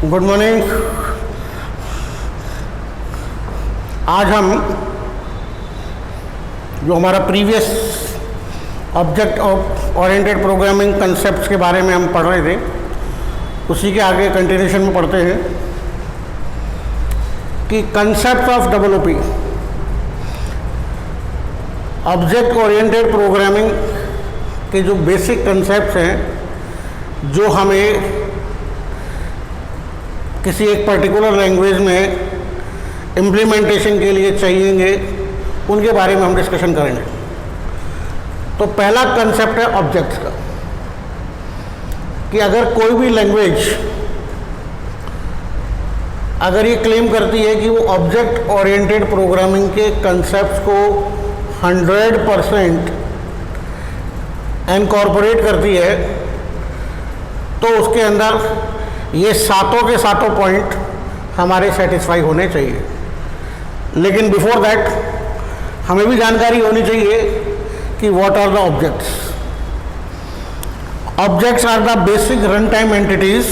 Good morning. आज हम जो हमारा previous object oriented programming concepts के बारे में हम पढ़ रहे थे, उसी के आगे कंटिन्यूशन में पढ़ते हैं कि concept of developing object oriented programming के जो बेसिक कंसेप्ट्स हैं जो हमें किसी एक पर्टिकुलर लैंग्वेज में इम्प्लीमेंटेशन के लिए चाहिएंगे, उनके बारे में हम डिस्कशन करेंगे। तो पहला कंसेप्ट है ऑब्जेक्ट्स का, कि अगर कोई भी लैंग्वेज अगर ये क्लेम करती है कि वो ऑब्जेक्ट ओरिएंटेड प्रोग्रामिंग के कंसेप्ट्स को 100% इनकॉर्पोरेट करती है, तो उसके अंदर ये सातों के सातों पॉइंट हमारे सेटिस्फाई होने चाहिए। लेकिन बिफोर दैट हमें भी जानकारी होनी चाहिए कि what are the objects. Objects are the basic run time entities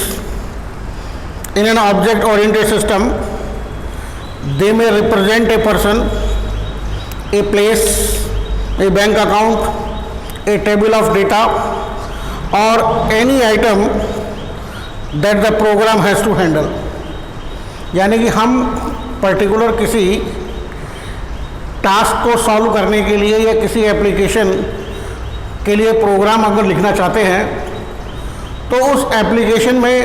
in an object oriented system. They may represent a person, a place, a bank account, a table of data or any item that the program has to handle। यानी कि हम particular किसी task को solve करने के लिए या किसी एप्लीकेशन के लिए प्रोग्राम अगर लिखना चाहते हैं, तो उस एप्लीकेशन में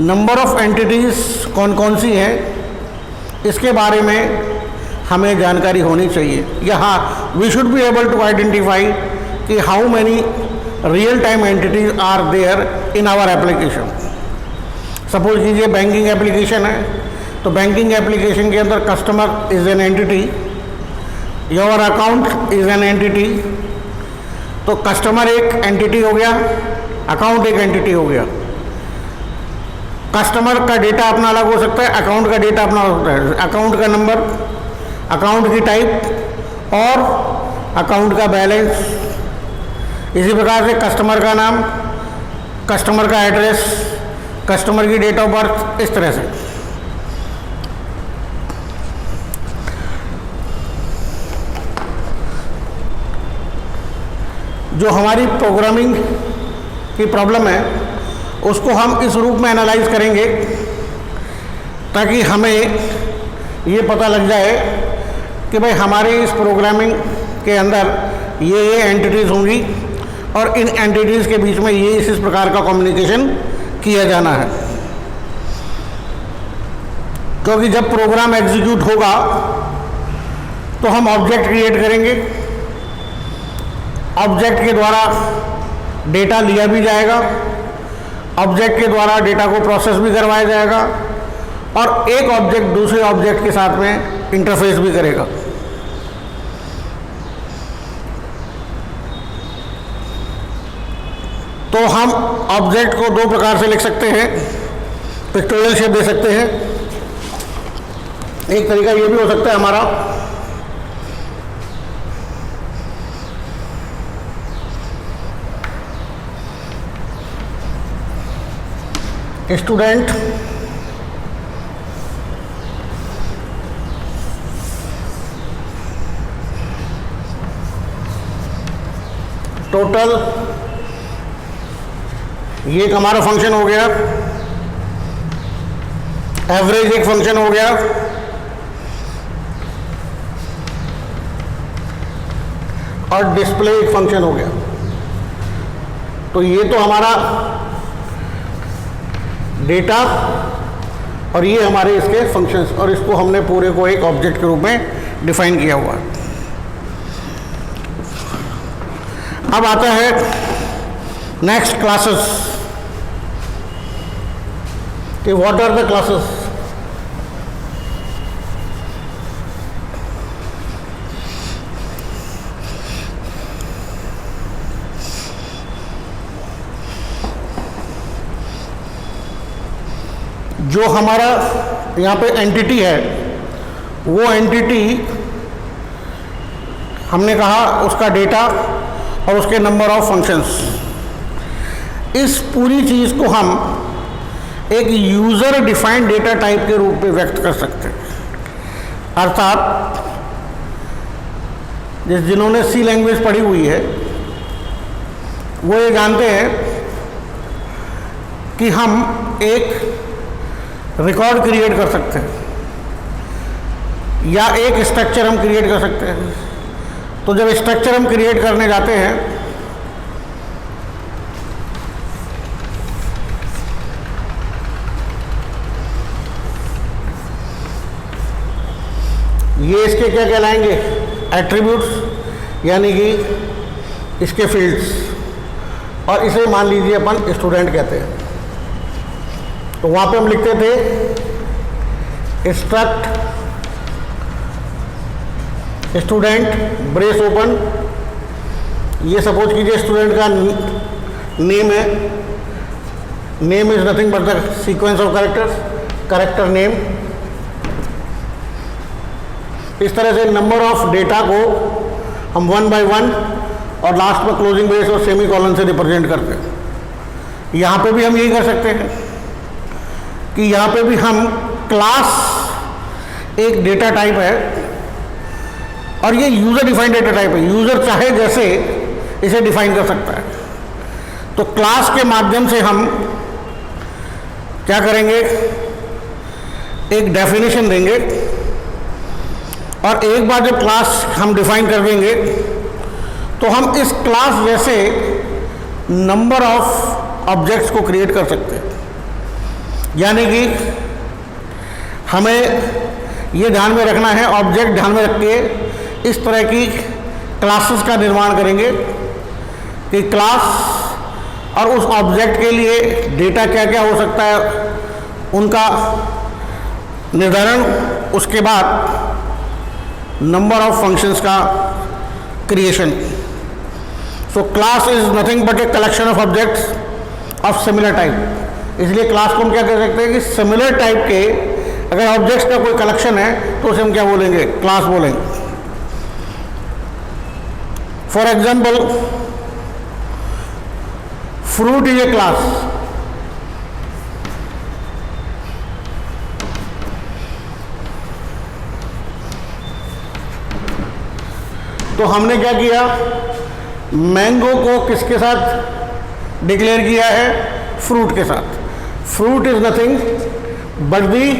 नंबर ऑफ एंटिटीज़ कौन कौन सी हैं, इसके बारे में हमें जानकारी होनी चाहिए। यहाँ we should be able to identify कि how many real time entities are there in our application. Suppose कीजिए बैंकिंग एप्लीकेशन है, तो बैंकिंग एप्लीकेशन के अंदर customer is an entity, your account is an entity. तो कस्टमर एक entity हो गया, अकाउंट एक एंटिटी हो गया। कस्टमर का डेटा अपना अलग हो सकता है, अकाउंट का डेटा अपना हो सकता है। अकाउंट का नंबर, अकाउंट की टाइप और अकाउंट का बैलेंस। इसी प्रकार से कस्टमर का नाम, कस्टमर का एड्रेस, कस्टमर की डेट ऑफ बर्थ, इस तरह से। जो हमारी प्रोग्रामिंग की प्रॉब्लम है उसको हम इस रूप में एनालाइज करेंगे ताकि हमें ये पता लग जाए कि भाई हमारे इस प्रोग्रामिंग के अंदर ये एंटिटीज़ होंगी और इन एंटिटीज़ के बीच में ये इस प्रकार का कम्युनिकेशन किया जाना है। क्योंकि जब प्रोग्राम एग्जीक्यूट होगा तो हम ऑब्जेक्ट क्रिएट करेंगे, ऑब्जेक्ट के द्वारा डेटा लिया भी जाएगा, ऑब्जेक्ट के द्वारा डेटा को प्रोसेस भी करवाया जाएगा और एक ऑब्जेक्ट दूसरे ऑब्जेक्ट के साथ में इंटरफेस भी करेगा। तो हम ऑब्जेक्ट को दो प्रकार से लिख सकते हैं, पिक्टोरियल शेप दे सकते हैं। एक तरीका ये भी हो सकता है हमारा स्टूडेंट टोटल, ये एक हमारा फंक्शन हो गया। एवरेज एक फंक्शन हो गया। और डिस्प्ले एक फंक्शन हो गया। तो ये तो हमारा डेटा और ये हमारे इसके फंक्शंस, और इसको हमने पूरे को एक ऑब्जेक्ट के रूप में डिफाइन किया हुआ है। अब आता है नेक्स्ट क्लासेस कि व्हाट आर द क्लासेस। जो हमारा यहाँ पे एंटिटी है, वो एंटिटी हमने कहा उसका डेटा और उसके नंबर ऑफ फंक्शंस। इस पूरी चीज़ को हम एक यूज़र डिफाइंड डेटा टाइप के रूप में व्यक्त कर सकते हैं। अर्थात जिन्होंने सी लैंग्वेज पढ़ी हुई है वो ये जानते हैं कि हम एक रिकॉर्ड क्रिएट कर सकते हैं या एक स्ट्रक्चर हम क्रिएट कर सकते हैं। तो जब स्ट्रक्चर हम क्रिएट करने जाते हैं ये इसके क्या कहलाएंगे, एट्रीब्यूट्स, यानी कि इसके फील्ड्स, और इसे मान लीजिए अपन स्टूडेंट कहते हैं। तो वहाँ पे हम लिखते थे स्ट्रक्ट स्टूडेंट ब्रेस ओपन, ये सपोज कीजिए स्टूडेंट का नेम है, name is nothing but the sequence of characters, character name. इस तरह से नंबर ऑफ डेटा को हम 1 by 1 और लास्ट में क्लोजिंग ब्रेस और सेमी कॉलन से रिप्रेजेंट करते हैं। यहाँ पे भी हम यही कर सकते हैं कि यहाँ पे भी हम क्लास एक डेटा टाइप है और ये यूज़र डिफाइंड डेटा टाइप है। यूज़र चाहे जैसे इसे डिफाइन कर सकता है। तो क्लास के माध्यम से हम क्या करेंगे, एक डेफिनेशन देंगे और एक बार जब क्लास हम डिफाइन कर देंगे तो हम इस क्लास जैसे नंबर ऑफ ऑब्जेक्ट्स को क्रिएट कर सकते हैं। यानी कि हमें ये ध्यान में रखना है, ऑब्जेक्ट ध्यान में रख के इस तरह की क्लासेस का निर्माण करेंगे कि क्लास और उस ऑब्जेक्ट के लिए डेटा क्या क्या हो सकता है उनका निर्धारण, उसके बाद नंबर ऑफ फंक्शंस का creation. So class is nothing but a collection of objects of similar type. इसलिए क्लास को हम क्या कह सकते हैं कि सिमिलर टाइप के अगर ऑब्जेक्ट्स का कोई कलेक्शन है तो उसे हम क्या बोलेंगे, क्लास बोलेंगे। For example fruit is a class. तो हमने क्या किया, मैंगो को किसके साथ डिक्लेयर किया है, फ्रूट के साथ। Fruit is nothing but the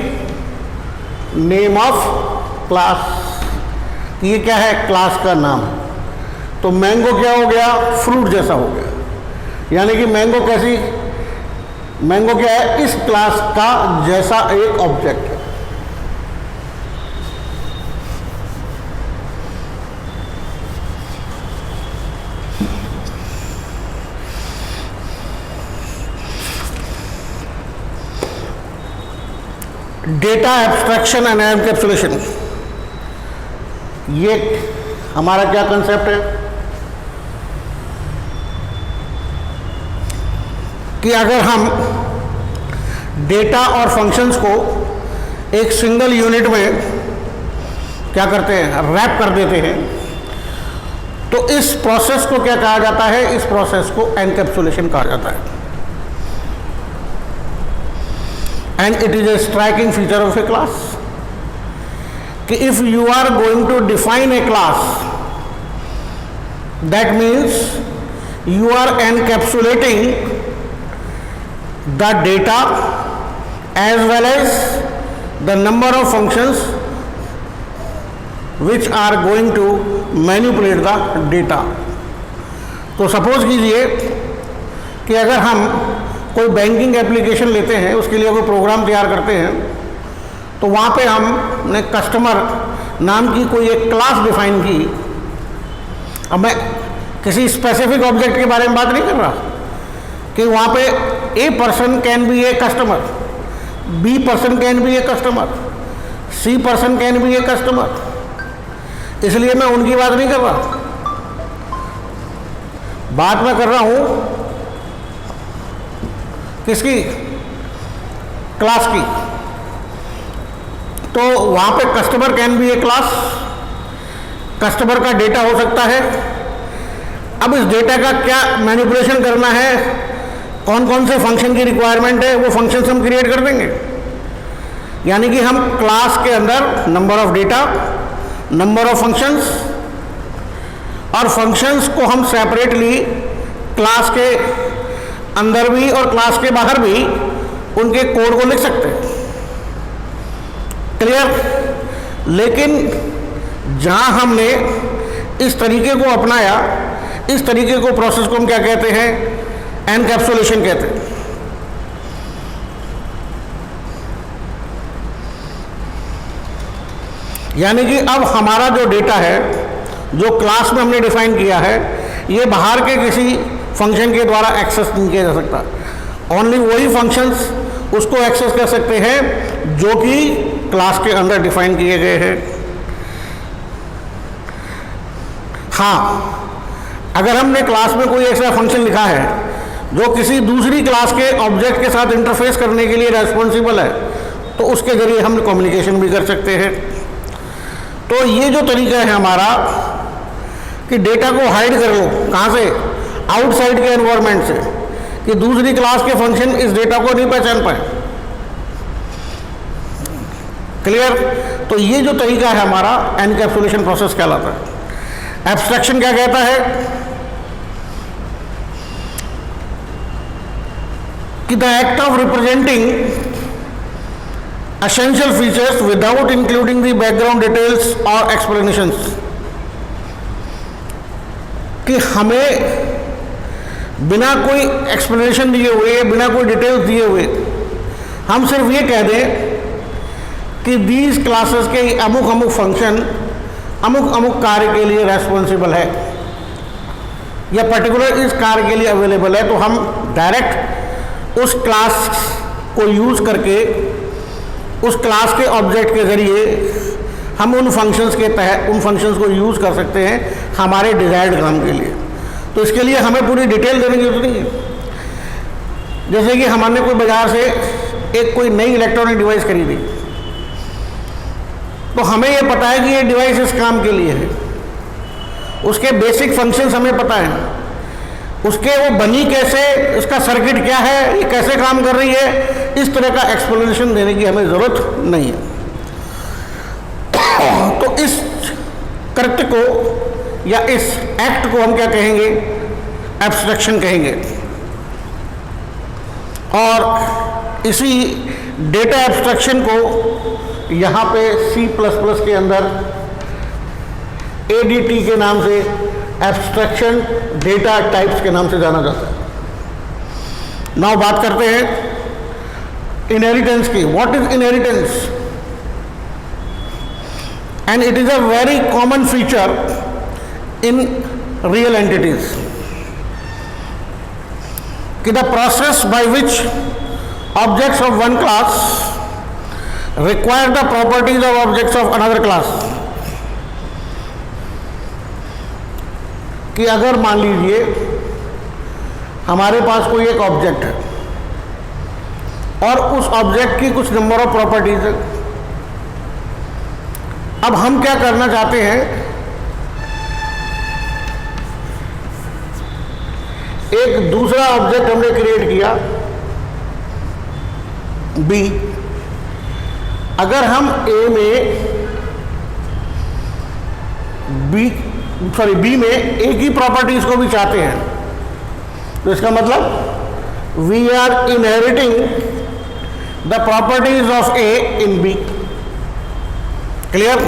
name of class. ये क्या है, क्लास का नाम। तो मैंगो क्या हो गया, फ्रूट जैसा हो गया। यानी कि मैंगो कैसी, मैंगो क्या है, इस क्लास का जैसा एक ऑब्जेक्ट है। डेटा एब्स्ट्रैक्शन एंड एनकैप्सुलेशन, ये हमारा क्या कंसेप्ट है कि अगर हम डेटा और फंक्शंस को एक सिंगल यूनिट में क्या करते हैं, रैप कर देते हैं, तो इस प्रोसेस को क्या कहा जाता है, इस प्रोसेस को एनकैप्सुलेशन कहा जाता है। And it is a striking feature of a class कि if you are going to define a class, that means you are encapsulating the data as well as the number of functions which are going to manipulate the data। तो suppose कीजिए कि अगर हम कोई banking application लेते हैं, उसके लिए कोई प्रोग्राम तैयार करते हैं, तो वहाँ पे हमने कस्टमर नाम की कोई एक क्लास डिफाइन की। अब मैं किसी स्पेसिफिक ऑब्जेक्ट के बारे में बात नहीं कर रहा कि वहाँ पे A person can be a customer, B person can be a customer, C person can be a customer, इसलिए मैं उनकी बात नहीं कर रहा। बात मैं कर रहा हूँ किसकी, क्लास की। तो वहाँ पे customer can be A class, customer का डेटा हो सकता है। अब इस डेटा का क्या मैनिपुलेशन करना है कौन कौन से फंक्शन की रिक्वायरमेंट है, वो फंक्शंस हम क्रिएट कर देंगे। यानी कि हम क्लास के अंदर number of data, number of functions, और फंक्शंस को हम सेपरेटली क्लास के अंदर भी और क्लास के बाहर भी उनके कोड को लिख सकते हैं। क्लियर? लेकिन जहां हमने इस तरीके को अपनाया, इस तरीके को, प्रोसेस को हम क्या कहते हैं? एनकैप्सुलेशन कहते हैं। यानी कि अब हमारा जो डेटा है, जो क्लास में हमने डिफाइन किया है, ये बाहर के किसी फंक्शन के द्वारा एक्सेस नहीं किया जा सकता। ओनली वही फंक्शंस उसको एक्सेस कर सकते हैं जो कि क्लास के अंदर डिफाइन किए गए हैं। हाँ, अगर हमने क्लास में कोई ऐसा फंक्शन लिखा है जो किसी दूसरी क्लास के ऑब्जेक्ट के साथ इंटरफेस करने के लिए रेस्पॉन्सिबल है, तो उसके जरिए हम कम्युनिकेशन भी कर सकते हैं। तो ये जो तरीका है हमारा कि डेटा को हाइड कर लो, कहाँ से? आउटसाइड के एनवायरनमेंट से, कि दूसरी क्लास के फंक्शन इस डेटा को नहीं पहचान पाए। क्लियर? तो ये जो तरीका है हमारा, एनकैप्सुलेशन प्रोसेस कहलाता है। एब्स्ट्रैक्शन क्या कहता है? कि the act of representing essential features without including the background details or explanations, कि हमें बिना कोई एक्सप्लेनेशन दिए हुए, बिना कोई डिटेल्स दिए हुए, हम सिर्फ ये कह दें कि दीज क्लासेस के अमुक अमुक फंक्शन अमुक अमुक कार्य के लिए रेस्पॉन्सिबल है या पर्टिकुलर इस कार्य के लिए अवेलेबल है, तो हम डायरेक्ट उस क्लास को यूज़ करके, उस क्लास के ऑब्जेक्ट के ज़रिए हम उन फंक्शंस के तहत उन फंक्शंस को यूज़ कर सकते हैं हमारे डिज़ायर्ड काम के लिए। तो इसके लिए हमें पूरी डिटेल देने की जरूरत नहीं है। जैसे कि हमने कोई बाज़ार से एक कोई नई इलेक्ट्रॉनिक डिवाइस खरीदी, तो हमें ये पता है कि ये डिवाइस इस काम के लिए है, उसके बेसिक फंक्शंस हमें पता है, उसके वो बनी कैसे, इसका सर्किट क्या है, ये कैसे काम कर रही है, इस तरह का एक्सप्लेनेशन देने की हमें ज़रूरत नहीं है। तो इस कृत्य को या इस एक्ट को हम क्या कहेंगे? एब्स्ट्रैक्शन कहेंगे। और इसी डेटा एब्स्ट्रैक्शन को यहाँ पे C++ के अंदर ADT के नाम से, एब्स्ट्रैक्शन डेटा टाइप्स के नाम से जाना जाता है। नाउ बात करते हैं इनहेरिटेंस की। What is inheritance? And it is a very common feature in real entities, कि the process by which objects of one class require the properties of objects of another class. कि अगर मान लीजिए हमारे पास कोई एक ऑब्जेक्ट है और उस ऑब्जेक्ट की कुछ नंबर ऑफ प्रॉपर्टीज है। अब हम क्या करना चाहते हैं? एक दूसरा ऑब्जेक्ट हमने क्रिएट किया B। अगर हम A में B में A की प्रॉपर्टीज को भी चाहते हैं, तो इसका मतलब we are inheriting the properties of A in B। Clear?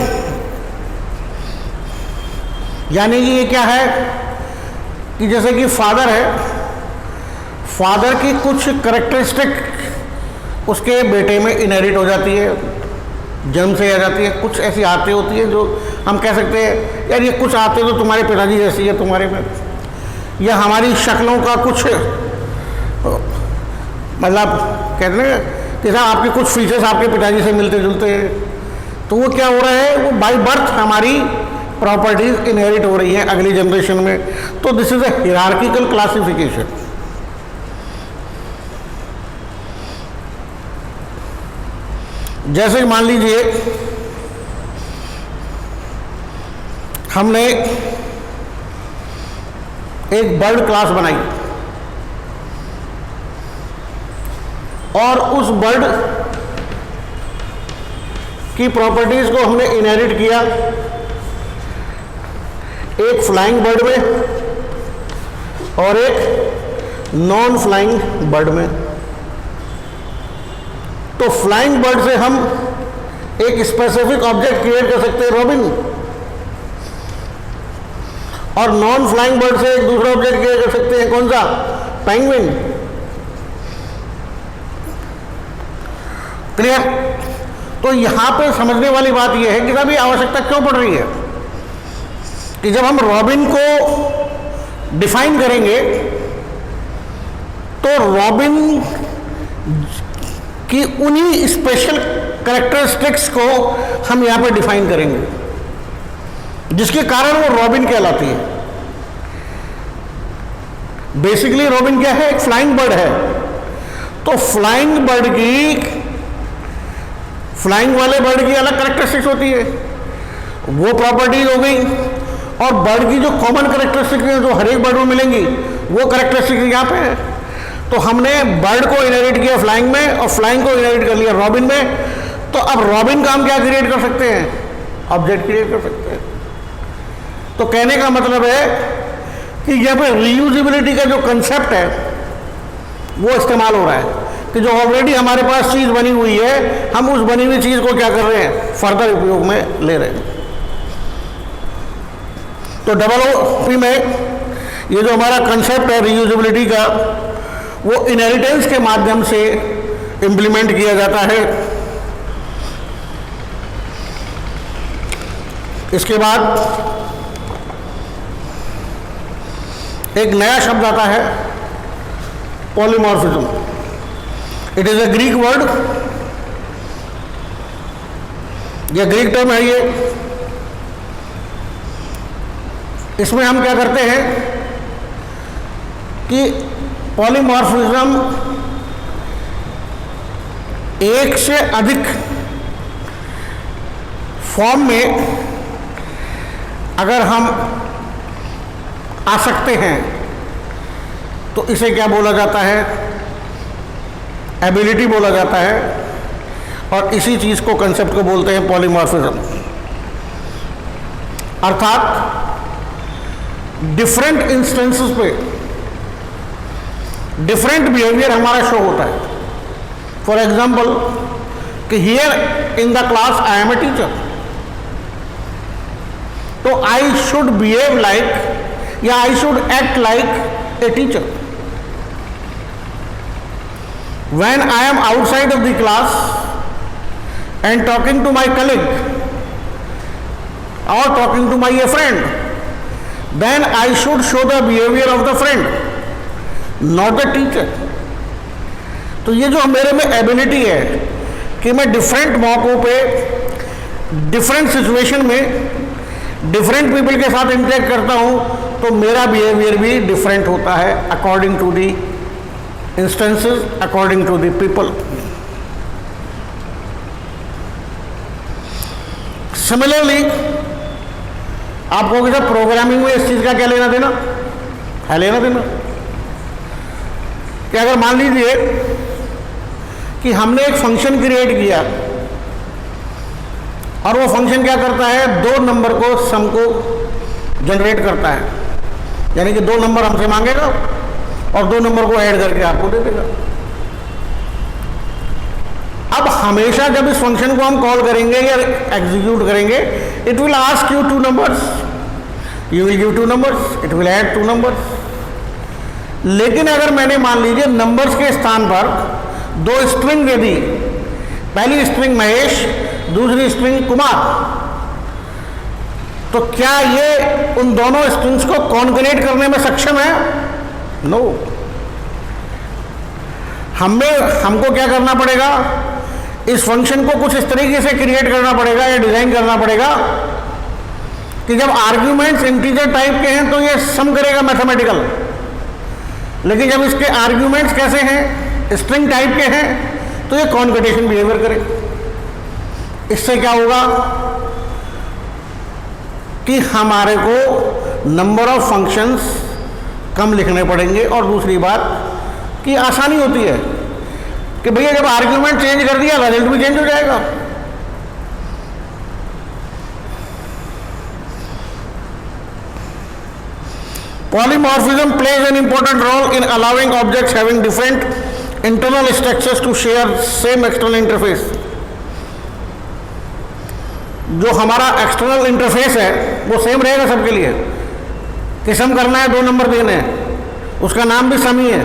यानी कि ये क्या है कि जैसे कि फादर है, फादर की कुछ करेक्टरिस्टिक उसके बेटे में इनहेरिट हो जाती है, जन्म से आ जाती है। कुछ ऐसी आदतें होती हैं जो हम कह सकते हैं यार ये कुछ आदतें तो तुम्हारे पिताजी जैसी है तुम्हारे में, या हमारी शक्लों का कुछ मतलब कहते हैं कि साहब आपके कुछ फीचर्स आपके पिताजी से मिलते जुलते हैं। तो वो क्या हो रहा है, वो बाय बर्थ हमारी प्रॉपर्टीज इनहेरिट हो रही हैं अगली जनरेशन में। तो this is a hierarchical classification. जैसे मान लीजिए हमने एक बर्ड क्लास बनाई और उस बर्ड की प्रॉपर्टीज को हमने इनहेरिट किया एक फ्लाइंग बर्ड में और एक नॉन फ्लाइंग बर्ड में। तो फ्लाइंग बर्ड से हम एक स्पेसिफिक ऑब्जेक्ट क्रिएट कर सकते हैं रॉबिन, और नॉन फ्लाइंग बर्ड से एक दूसरा ऑब्जेक्ट क्रिएट कर सकते हैं, कौन सा? पेंगुइन। क्लियर? तो यहां पे समझने वाली बात यह है कि अभी आवश्यकता क्यों पड़ रही है कि जब हम रॉबिन को डिफाइन करेंगे तो रॉबिन की उन्हीं स्पेशल कैरेक्टरिस्टिक्स को हम यहां पे डिफाइन करेंगे जिसके कारण वो रॉबिन कहलाती है। बेसिकली रॉबिन क्या है? एक फ्लाइंग बर्ड है। तो फ्लाइंग बर्ड की, फ्लाइंग वाले बर्ड की अलग कैरेक्टरिस्टिक्स होती है, वो प्रॉपर्टीज हो गई, और बर्ड की जो कॉमन कैरेक्टरिस्टिक्स हैं जो हर एक बर्ड में मिलेंगी वो कैरेक्टरिस्टिक्स यहाँ पे है। तो हमने बर्ड को इनहेरिट किया फ्लाइंग में और फ्लाइंग को इनहेरिट कर लिया रॉबिन में। तो अब रॉबिन का हम क्या क्रिएट कर सकते हैं? ऑब्जेक्ट क्रिएट कर सकते हैं। तो कहने का मतलब है कि यहाँ पे रीयूजेबिलिटी का जो कंसेप्ट है वो इस्तेमाल हो रहा है कि जो ऑलरेडी हमारे पास चीज़ बनी हुई है हम उस बनी हुई चीज़ को क्या कर रहे हैं? फर्दर उपयोग में ले रहे हैं। तो OOP में ये जो हमारा कंसेप्ट है रीयूजेबिलिटी का वो इनहेरिटेंस के माध्यम से इम्प्लीमेंट किया जाता है। इसके बाद एक नया शब्द आता है polymorphism. It is a Greek word, यह ग्रीक टर्म है ये। इसमें हम क्या करते हैं कि पॉलीमॉर्फिज्म एक से अधिक फॉर्म में अगर हम आ सकते हैं तो इसे क्या बोला जाता है? एबिलिटी बोला जाता है, और इसी चीज को, कंसेप्ट को बोलते हैं पॉलीमॉर्फिज्म। अर्थात डिफरेंट इंस्टेंसेस पे डिफरेंट बिहेवियर हमारा शो होता है। फॉर एग्जाम्पल कि here in the class I am a teacher, तो आई शुड बिहेव लाइक या I should act like a teacher. When I am outside of the class and talking to my colleague or talking to my friend, then I should show the behavior of the friend, not the teacher. तो ये जो मेरे में ability है कि मैं different मौकों पे, डिफरेंट सिचुएशन में, डिफरेंट पीपल के साथ इंटरेक्ट करता हूँ, तो मेरा बिहेवियर भी डिफरेंट होता है according to the instances, according to the people. Similarly, आप कहोगे सर प्रोग्रामिंग में इस चीज का क्या लेना देना है? लेना देना कि अगर मान लीजिए कि हमने एक फंक्शन क्रिएट किया और वो फंक्शन क्या करता है? दो नंबर को, सम को जनरेट करता है, यानी कि दो नंबर हमसे मांगेगा और दो नंबर को ऐड करके आपको दे देगा। अब हमेशा जब इस फंक्शन को हम कॉल करेंगे या एग्जीक्यूट करेंगे, it will ask you two numbers, you will give two numbers, it will add two numbers. लेकिन अगर मैंने मान लीजिए नंबर्स के स्थान पर दो स्ट्रिंग दे दी, पहली स्ट्रिंग महेश, दूसरी स्ट्रिंग कुमार, तो क्या ये उन दोनों स्ट्रिंग्स को कॉन्करेट करने में सक्षम है? नो। हमको क्या करना पड़ेगा? इस फंक्शन को कुछ इस तरीके से क्रिएट करना पड़ेगा या डिजाइन करना पड़ेगा कि जब आर्ग्यूमेंट्स इंटीजर टाइप के हैं तो ये सम करेगा मैथमेटिकल, लेकिन जब इसके आर्ग्यूमेंट्स कैसे हैं? स्ट्रिंग टाइप के हैं, तो ये कॉन्कटेशन बिहेवियर करे। इससे क्या होगा कि हमारे को नंबर ऑफ फंक्शंस कम लिखने पड़ेंगे, और दूसरी बात कि आसानी होती है कि भैया जब आर्ग्यूमेंट चेंज कर दिया रिजल्ट भी चेंज हो जाएगा। Polymorphism plays an important role in allowing objects having different internal structures to share same external interface। जो हमारा एक्सटर्नल इंटरफेस है वो सेम रहेगा सबके लिए, कि सम करना है, 2 नंबर देने हैं, उसका नाम भी सम ही है।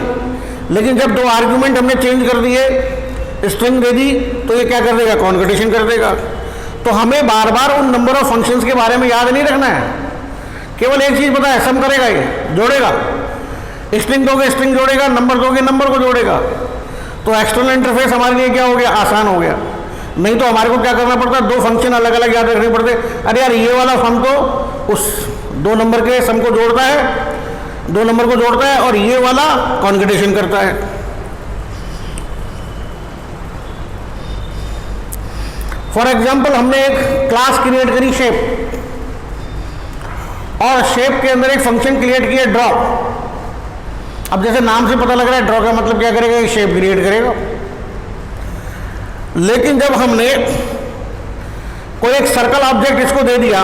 लेकिन जब 2 आर्ग्यूमेंट हमने चेंज कर दिए, स्ट्रिंग दे दी, तो ये क्या कर देगा, कॉन्कटेशन कर देगा। तो हमें बार बार उन नंबर ऑफ फंक्शंस के बारे में याद नहीं रखना है, केवल एक चीज़ पता है, सम करेगा, ये जोड़ेगा, स्ट्रिंग दोगे स्ट्रिंग जोड़ेगा, नंबर दोगे नंबर को जोड़ेगा। तो एक्सटर्नल इंटरफेस हमारे लिए क्या हो गया, आसान हो गया। नहीं तो हमारे को क्या करना पड़ता, 2 फंक्शन अलग अलग याद रखने पड़ते। अरे यार ये वाला सम तो उस 2 नंबर के सम को जोड़ता है, 2 नंबर को जोड़ता है, और ये वाला कॉन्कटेशन करता है। फॉर एग्जाम्पल हमने एक क्लास क्रिएट करी शेप, और शेप के अंदर एक फंक्शन क्रिएट किया ड्रॉ। अब जैसे नाम से पता लग रहा है ड्रॉ का मतलब क्या करेगा, ये शेप क्रिएट करेगा। लेकिन जब हमने कोई एक सर्कल ऑब्जेक्ट इसको दे दिया,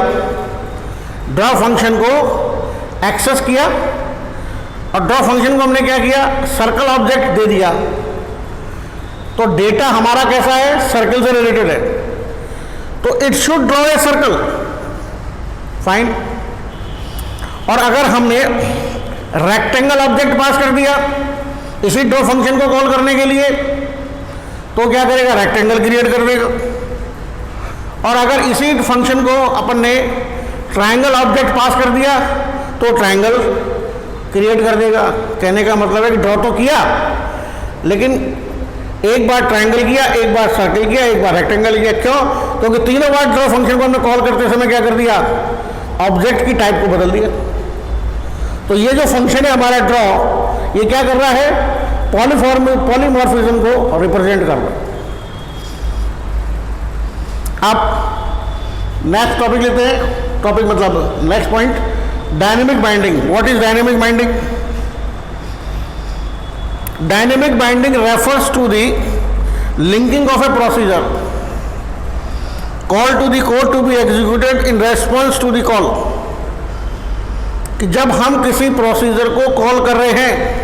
ड्रॉ फंक्शन को एक्सेस किया, और ड्रॉ फंक्शन को हमने क्या किया, सर्कल ऑब्जेक्ट दे दिया, तो डेटा हमारा कैसा है, सर्कल से रिलेटेड है, तो it should draw a circle, fine. और अगर हमने रेक्टेंगल ऑब्जेक्ट पास कर दिया इसी ड्रॉ फंक्शन को कॉल करने के लिए, तो क्या करेगा, रेक्टेंगल क्रिएट कर देगा। और अगर इसी फंक्शन को अपन ने ट्रायंगल ऑब्जेक्ट पास कर दिया तो ट्रायंगल क्रिएट कर देगा। कहने का मतलब है कि ड्रॉ तो किया, लेकिन एक बार ट्रायंगल किया, एक बार सर्कल किया, एक बार रेक्टेंगल किया। क्यों? क्योंकि तीनों बार ड्रॉ फंक्शन को हमने कॉल करते समय क्या कर दिया, ऑब्जेक्ट की टाइप को बदल दिया। तो ये जो फंक्शन है हमारा ड्रॉ, ये क्या कर रहा है, पॉलीमॉर्फिज्म को रिप्रेजेंट कर रहा है। आप नेक्स्ट टॉपिक लेते हैं, टॉपिक मतलब next point, dynamic binding. What is dynamic binding? Dynamic binding refers to the linking of a procedure call to the code to be executed in response to the call. कि जब हम किसी procedure को call कर रहे हैं,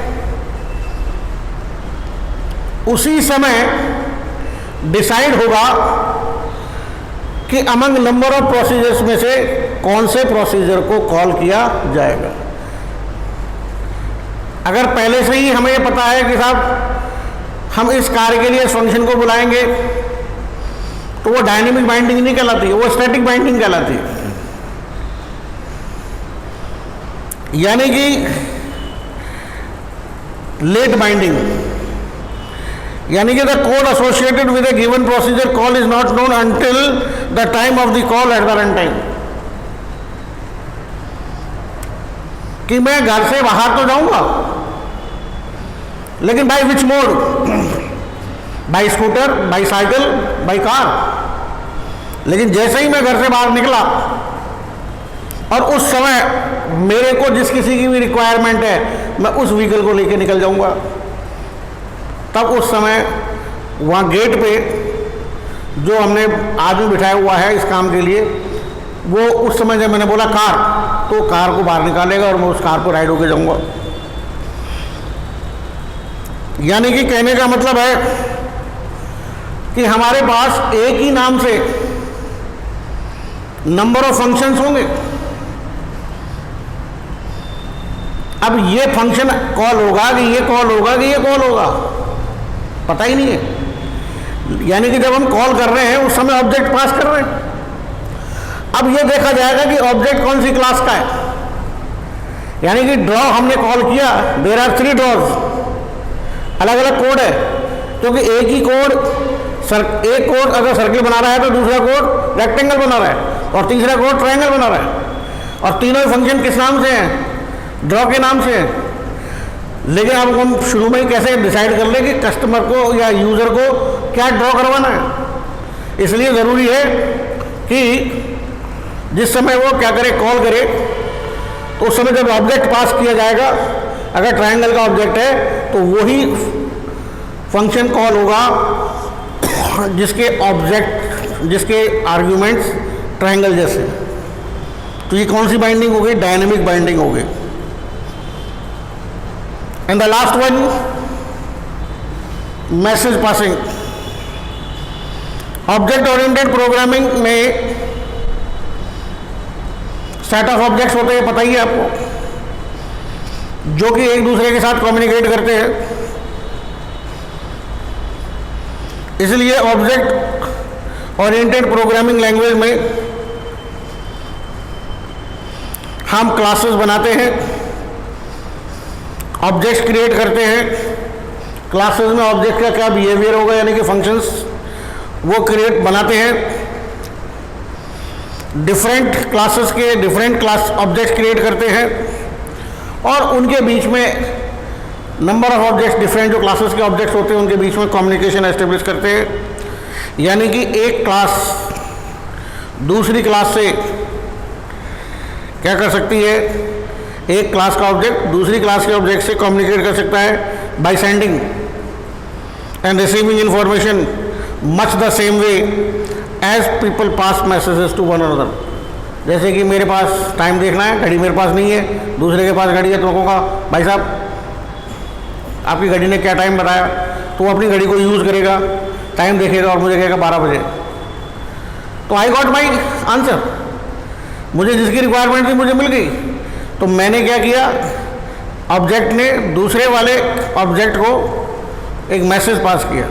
उसी समय डिसाइड होगा कि अमंग नंबर ऑफ प्रोसीजर्स में से कौन से प्रोसीजर को कॉल किया जाएगा। अगर पहले से ही हमें ये पता है कि साहब हम इस कार्य के लिए इस फंक्शन को बुलाएंगे, तो वो डायनेमिक बाइंडिंग नहीं कहलाती, वो स्टैटिक बाइंडिंग कहलाती है। यानी कि लेट बाइंडिंग, यानी कि the code associated with a given procedure call is not known until the time of the call at the run time. कि मैं घर से बाहर तो जाऊंगा, लेकिन by which mode, by scooter, by cycle, by car. लेकिन जैसे ही मैं घर से बाहर निकला और उस समय मेरे को जिस किसी की भी रिक्वायरमेंट है, मैं उस व्हीकल को लेके निकल जाऊंगा। तब उस समय वहाँ गेट पे जो हमने आदमी बिठाया हुआ है इस काम के लिए, वो उस समय जब मैंने बोला कार, तो कार को बाहर निकालेगा और मैं उस कार पर राइड होके जाऊंगा। यानी कि कहने का मतलब है कि हमारे पास एक ही नाम से नंबर ऑफ फंक्शंस होंगे। अब ये फंक्शन कॉल होगा कि ये कॉल होगा कि ये कॉल होगा, पता ही नहीं है। यानी कि जब हम कॉल कर रहे हैं उस समय ऑब्जेक्ट पास कर रहे हैं। अब ये देखा जाएगा कि ऑब्जेक्ट कौन सी क्लास का है। यानी कि ड्रॉ हमने कॉल किया, देयर आर 3 ड्रॉज, अलग अलग कोड है, क्योंकि एक ही कोड, एक कोड अगर सर्किल बना रहा है तो दूसरा कोड रेक्टेंगल बना रहा है और तीसरा कोड ट्रायंगल बना रहा है। और तीनों फंक्शन किस नाम से हैं? ड्रॉ के नाम से है। लेकिन अब हम शुरू में ही कैसे डिसाइड कर ले कि कस्टमर को या यूज़र को क्या ड्रॉ करवाना है। इसलिए ज़रूरी है कि जिस समय वो क्या करे, कॉल करे, तो उस समय जब ऑब्जेक्ट पास किया जाएगा, अगर ट्रायंगल का ऑब्जेक्ट है तो वही फंक्शन कॉल होगा जिसके आर्ग्यूमेंट्स ट्रायंगल जैसे। तो ये कौन सी बाइंडिंग हो गई? डायनेमिक बाइंडिंग हो गई। And the last one, message passing. Object oriented programming में सेट ऑफ ऑब्जेक्ट्स होते हैं, पता ही है आपको, जो कि एक दूसरे के साथ कम्युनिकेट करते हैं। इसलिए ऑब्जेक्ट ओरिएंटेड प्रोग्रामिंग लैंग्वेज में हम क्लासेस बनाते हैं, ऑब्जेक्ट्स क्रिएट करते हैं। क्लासेस में ऑब्जेक्ट का क्या बिहेवियर होगा, यानी कि फंक्शंस वो क्रिएट बनाते हैं। डिफरेंट क्लासेस के डिफरेंट क्लास ऑब्जेक्ट्स क्रिएट करते हैं और उनके बीच में नंबर ऑफ ऑब्जेक्ट्स, डिफरेंट जो क्लासेस के ऑब्जेक्ट्स होते हैं उनके बीच में कम्युनिकेशन एस्टेब्लिश करते हैं। यानी कि एक क्लास दूसरी क्लास से क्या कर सकती है? एक क्लास का ऑब्जेक्ट दूसरी क्लास के ऑब्जेक्ट से कम्युनिकेट कर सकता है by sending and receiving information much the same way as people pass messages to one another. जैसे कि मेरे पास टाइम देखना है, घड़ी मेरे पास नहीं है, दूसरे के पास घड़ी है, तो कहूँगा भाई साहब आपकी घड़ी ने क्या टाइम बताया, तो वो अपनी घड़ी को यूज़ करेगा, टाइम देखेगा और मुझे कहेगा 12 बजे। तो आई गॉट माई आंसर, मुझे जिसकी रिक्वायरमेंट थी मुझे मिल गई। तो मैंने क्या किया, ऑब्जेक्ट ने दूसरे वाले ऑब्जेक्ट को एक मैसेज पास किया।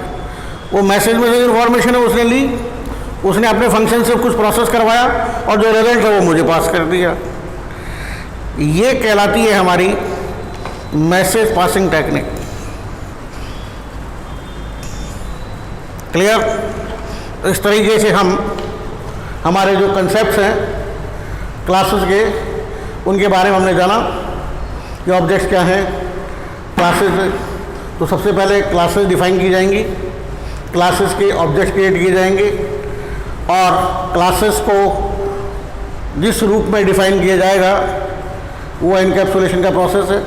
वो मैसेज में जो इन्फॉर्मेशन है उसने ली, उसने अपने फंक्शन से कुछ प्रोसेस करवाया और जो रिजल्ट है वो मुझे पास कर दिया। ये कहलाती है हमारी मैसेज पासिंग टेक्निक। क्लियर? इस तरीके से हम हमारे जो कंसेप्ट्स हैं क्लासेस के, उनके बारे में हमने जाना कि ऑब्जेक्ट्स क्या हैं, क्लासेस। तो सबसे पहले क्लासेस डिफाइन की जाएंगी, क्लासेस के ऑब्जेक्ट्स क्रिएट किए जाएंगे और क्लासेस को जिस रूप में डिफाइन किया जाएगा वो एनकैप्सुलेशन का प्रोसेस है।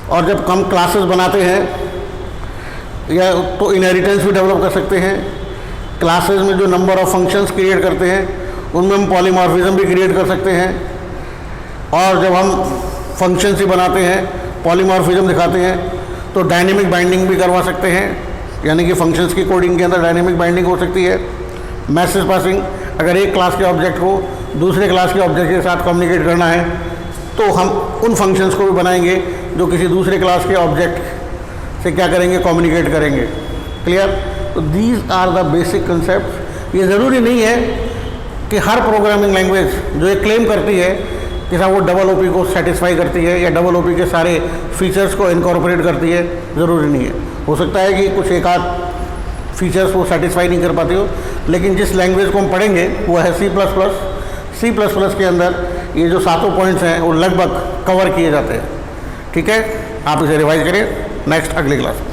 और जब हम क्लासेस बनाते हैं या तो इनहेरिटेंस भी डेवलप कर सकते हैं। क्लासेस में जो नंबर ऑफ फंक्शंस क्रिएट करते हैं उनमें हम पॉलीमॉर्फिज्म भी क्रिएट कर सकते हैं। और जब हम फंक्शंस ही बनाते हैं, पॉलीमॉर्फिज्म दिखाते हैं, तो डायनेमिक बाइंडिंग भी करवा सकते हैं, यानी कि फंक्शंस की कोडिंग के अंदर डायनेमिक बाइंडिंग हो सकती है। मैसेज पासिंग, अगर एक क्लास के ऑब्जेक्ट को दूसरे क्लास के ऑब्जेक्ट के साथ कम्युनिकेट करना है तो हम उन फंक्शंस को भी बनाएंगे जो किसी दूसरे क्लास के ऑब्जेक्ट से क्या करेंगे, कम्युनिकेट करेंगे। क्लियर? तो these are the basic concept. ये ज़रूरी नहीं है कि हर प्रोग्रामिंग लैंग्वेज जो ये क्लेम करती है कि साहब वो डबल ओपी को सेटिस्फाई करती है या डबल ओपी के सारे फीचर्स को इनकॉर्पोरेट करती है, ज़रूरी नहीं है। हो सकता है कि कुछ एक आध फीचर्स को सेटिस्फाई नहीं कर पाती हो, लेकिन जिस लैंग्वेज को हम पढ़ेंगे वो है C++। के अंदर ये जो 7 पॉइंट्स हैं वो लगभग कवर किए जाते हैं। ठीक है, आप इसे रिवाइज करें नेक्स्ट अगली क्लास में।